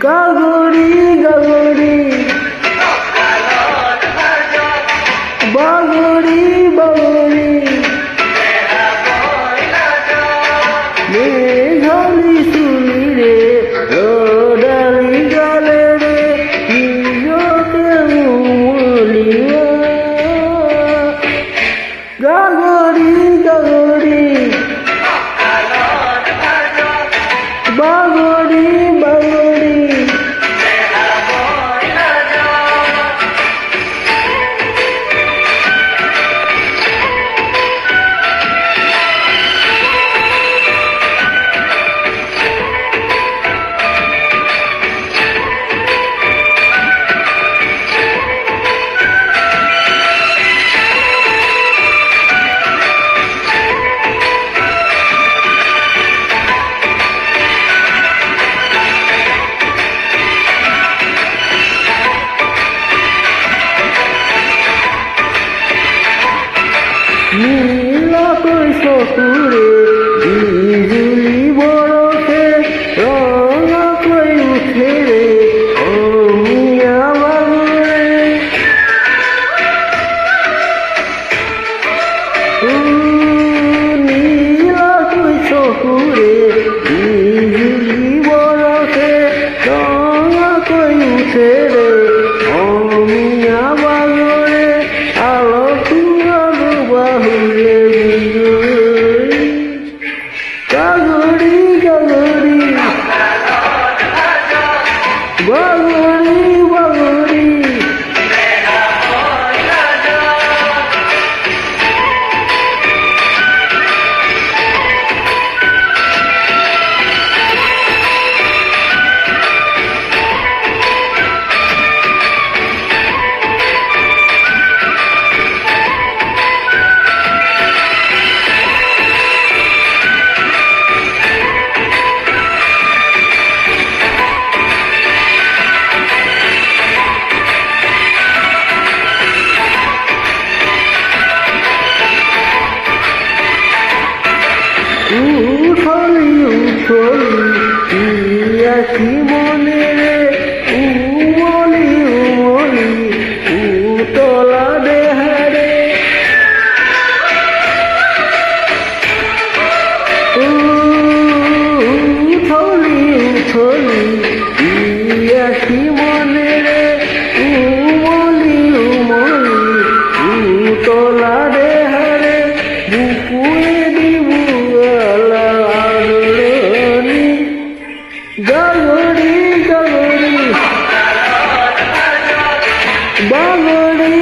গাগরি গাগরি বাগরি বাগরি মেঘালি শুনি রে রোডালি গালে রে নিজকে মুলিয়া গাগরি গাগরি বাগরি বাগরি নীলা কই চকুৰে বিজুলি বৰষে ৰঙা কৈ উঠে ৰে অমিয়া বাগৰে নীলা কৈ চকুৰে বিজুলি বৰষে ৰঙা কৈ উঠে ৰে অমিয়া বাগৰে বাহুলে বিজুলি গাগরি গাগরি বাগরি বাগরি উঠলি উঠলি ইয়াসি মনে রে উমলি উমলি উতলা দেহারে উঠলি উঠলি ইয়াসি মনে রে উমলি উমলি উতলা দেহারে বুকুয়ে দিবু গাগরি গাগরি বাগরি